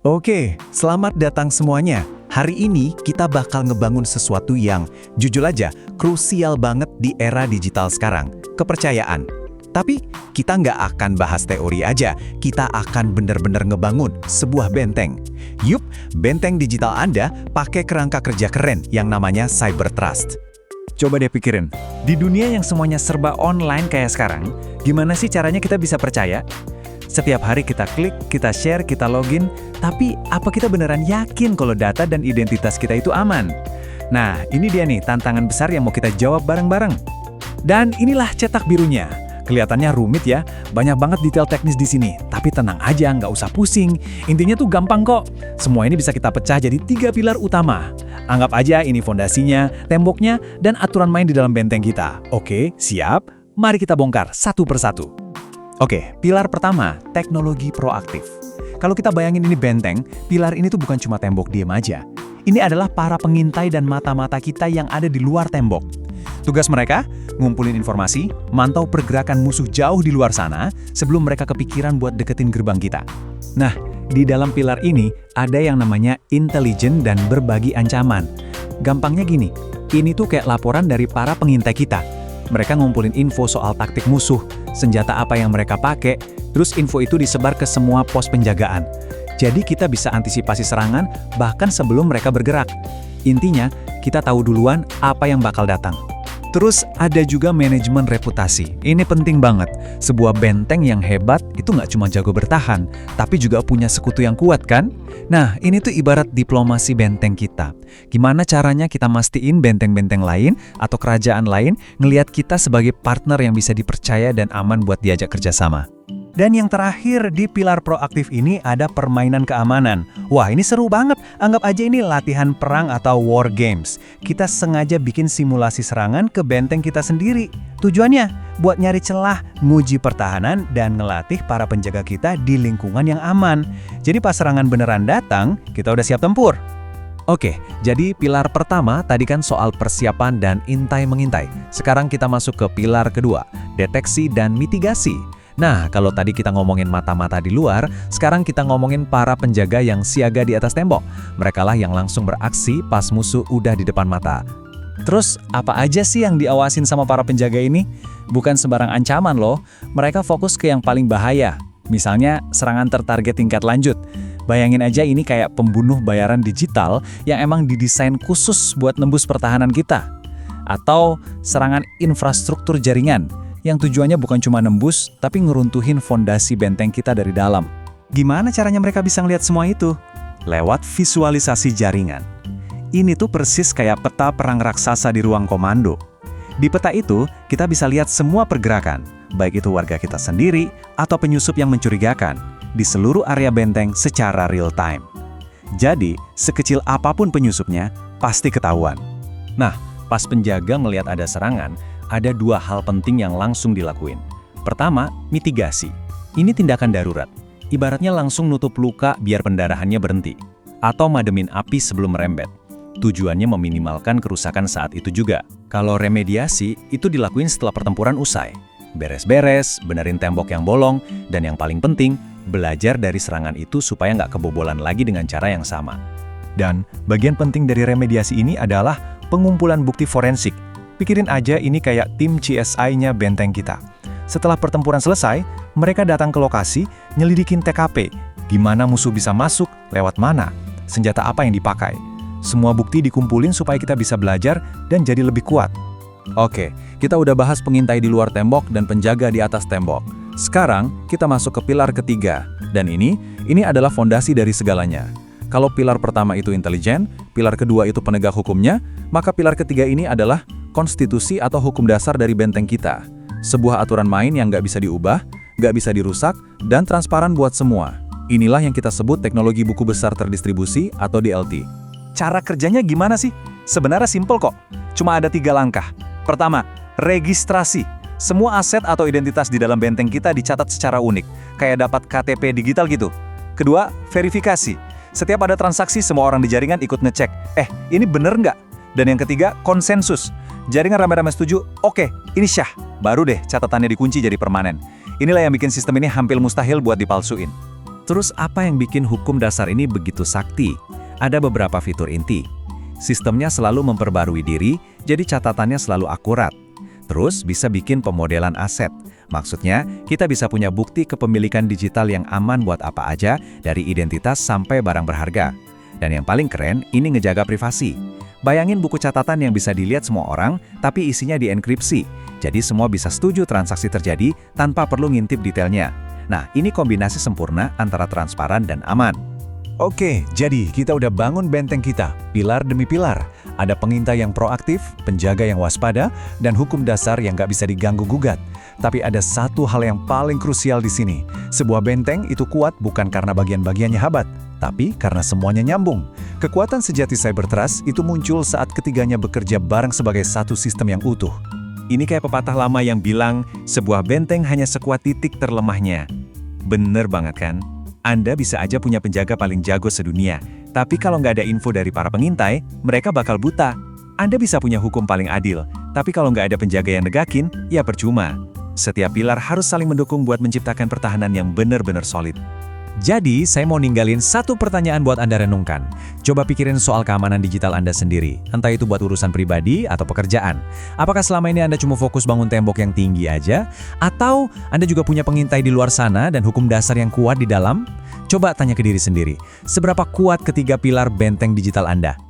Oke, selamat datang semuanya. Hari ini kita bakal ngebangun sesuatu yang, jujur aja, krusial banget di era digital sekarang, kepercayaan. Tapi kita nggak akan bahas teori aja, kita akan bener-bener ngebangun sebuah benteng. Yup, benteng digital Anda pakai kerangka kerja keren yang namanya Cyber Trust. Coba deh pikirin, di dunia yang semuanya serba online kayak sekarang, gimana sih caranya kita bisa percaya? Setiap hari kita klik, kita share, kita login, tapi apa kita beneran yakin kalau data dan identitas kita itu aman? Nah, ini dia nih tantangan besar yang mau kita jawab bareng-bareng. Dan inilah cetak birunya. Kelihatannya rumit ya, banyak banget detail teknis di sini. Tapi tenang aja, nggak usah pusing. Intinya tuh gampang kok. Semua ini bisa kita pecah jadi 3 pilar utama. Anggap aja ini fondasinya, temboknya, dan aturan main di dalam benteng kita. Oke, siap? Mari kita bongkar satu persatu. Oke, pilar pertama, teknologi proaktif. Kalau kita bayangin ini benteng, pilar ini tuh bukan cuma tembok diem aja. Ini adalah para pengintai dan mata-mata kita yang ada di luar tembok. Tugas mereka, ngumpulin informasi, mantau pergerakan musuh jauh di luar sana sebelum mereka kepikiran buat deketin gerbang kita. Nah, di dalam pilar ini ada yang namanya intelijen dan berbagi ancaman. Gampangnya gini, ini tuh kayak laporan dari para pengintai kita. Mereka ngumpulin info soal taktik musuh, senjata apa yang mereka pakai, terus info itu disebar ke semua pos penjagaan. Jadi kita bisa antisipasi serangan bahkan sebelum mereka bergerak. Intinya, kita tahu duluan apa yang bakal datang. Terus ada juga manajemen reputasi. Ini penting banget. Sebuah benteng yang hebat itu nggak cuma jago bertahan, tapi juga punya sekutu yang kuat kan? Nah, ini tuh ibarat diplomasi benteng kita. Gimana caranya kita mastiin benteng-benteng lain atau kerajaan lain ngelihat kita sebagai partner yang bisa dipercaya dan aman buat diajak kerjasama. Dan yang terakhir di pilar proaktif ini ada permainan keamanan. Wah, ini seru banget. Anggap aja ini latihan perang atau war games. Kita sengaja bikin simulasi serangan ke benteng kita sendiri. Tujuannya buat nyari celah, nguji pertahanan, dan ngelatih para penjaga kita di lingkungan yang aman. Jadi pas serangan beneran datang, kita udah siap tempur. Oke, jadi pilar pertama tadi kan soal persiapan dan intai-mengintai. Sekarang kita masuk ke pilar kedua, deteksi dan mitigasi. Nah, kalau tadi kita ngomongin mata-mata di luar, sekarang kita ngomongin para penjaga yang siaga di atas tembok. Merekalah yang langsung beraksi pas musuh udah di depan mata. Terus, apa aja sih yang diawasin sama para penjaga ini? Bukan sembarang ancaman loh, mereka fokus ke yang paling bahaya. Misalnya, serangan tertarget tingkat lanjut. Bayangin aja ini kayak pembunuh bayaran digital yang emang didesain khusus buat nembus pertahanan kita. Atau serangan infrastruktur jaringan, yang tujuannya bukan cuma nembus, tapi ngeruntuhin fondasi benteng kita dari dalam. Gimana caranya mereka bisa ngeliat semua itu? Lewat visualisasi jaringan. Ini tuh persis kayak peta perang raksasa di ruang komando. Di peta itu, kita bisa lihat semua pergerakan, baik itu warga kita sendiri atau penyusup yang mencurigakan, di seluruh area benteng secara real time. Jadi, sekecil apapun penyusupnya, pasti ketahuan. Nah, pas penjaga ngelihat ada serangan, ada 2 hal penting yang langsung dilakuin. Pertama, mitigasi. Ini tindakan darurat. Ibaratnya langsung nutup luka biar pendarahannya berhenti. Atau mademin api sebelum merembet. Tujuannya meminimalkan kerusakan saat itu juga. Kalau remediasi, itu dilakuin setelah pertempuran usai. Beres-beres, benerin tembok yang bolong, dan yang paling penting, belajar dari serangan itu supaya nggak kebobolan lagi dengan cara yang sama. Dan bagian penting dari remediasi ini adalah pengumpulan bukti forensik. Pikirin aja ini kayak tim CSI-nya benteng kita. Setelah pertempuran selesai, mereka datang ke lokasi, nyelidikin TKP. Gimana musuh bisa masuk, lewat mana, senjata apa yang dipakai. Semua bukti dikumpulin supaya kita bisa belajar dan jadi lebih kuat. Oke, kita udah bahas pengintai di luar tembok dan penjaga di atas tembok. Sekarang, kita masuk ke pilar ketiga. Dan ini adalah fondasi dari segalanya. Kalau pilar pertama itu intelijen, pilar kedua itu penegak hukumnya, maka pilar ketiga ini adalah konstitusi atau hukum dasar dari benteng kita. Sebuah aturan main yang nggak bisa diubah, nggak bisa dirusak, dan transparan buat semua. Inilah yang kita sebut teknologi buku besar terdistribusi atau DLT. Cara kerjanya gimana sih? Sebenarnya simpel kok. Cuma ada 3 langkah. Pertama, registrasi. Semua aset atau identitas di dalam benteng kita dicatat secara unik, kayak dapat KTP digital gitu. Kedua, verifikasi. Setiap ada transaksi, semua orang di jaringan ikut ngecek. Ini bener nggak? Dan yang ketiga, konsensus. Jaringan rame-rame setuju, oke, ini syah. Baru deh catatannya dikunci jadi permanen. Inilah yang bikin sistem ini hampir mustahil buat dipalsuin. Terus apa yang bikin hukum dasar ini begitu sakti? Ada beberapa fitur inti. Sistemnya selalu memperbarui diri, jadi catatannya selalu akurat. Terus bisa bikin pemodelan aset. Maksudnya, kita bisa punya bukti kepemilikan digital yang aman buat apa aja, dari identitas sampai barang berharga. Dan yang paling keren, ini ngejaga privasi. Bayangin buku catatan yang bisa dilihat semua orang, tapi isinya dienkripsi. Jadi semua bisa setuju transaksi terjadi tanpa perlu ngintip detailnya. Nah, ini kombinasi sempurna antara transparan dan aman. Oke, jadi kita udah bangun benteng kita, pilar demi pilar. Ada pengintai yang proaktif, penjaga yang waspada, dan hukum dasar yang nggak bisa diganggu-gugat. Tapi ada satu hal yang paling krusial di sini. Sebuah benteng itu kuat bukan karena bagian-bagiannya hebat, tapi karena semuanya nyambung. Kekuatan sejati Cybertrust itu muncul saat ketiganya bekerja bareng sebagai satu sistem yang utuh. Ini kayak pepatah lama yang bilang, sebuah benteng hanya sekuat titik terlemahnya. Bener banget kan? Anda bisa aja punya penjaga paling jago sedunia, tapi kalau nggak ada info dari para pengintai, mereka bakal buta. Anda bisa punya hukum paling adil, tapi kalau nggak ada penjaga yang negakin, ya percuma. Setiap pilar harus saling mendukung buat menciptakan pertahanan yang benar-benar solid. Jadi, saya mau ninggalin satu pertanyaan buat Anda renungkan. Coba pikirin soal keamanan digital Anda sendiri, entah itu buat urusan pribadi atau pekerjaan. Apakah selama ini Anda cuma fokus bangun tembok yang tinggi aja? Atau Anda juga punya pengintai di luar sana dan hukum dasar yang kuat di dalam? Coba tanya ke diri sendiri, seberapa kuat ketiga pilar benteng digital Anda?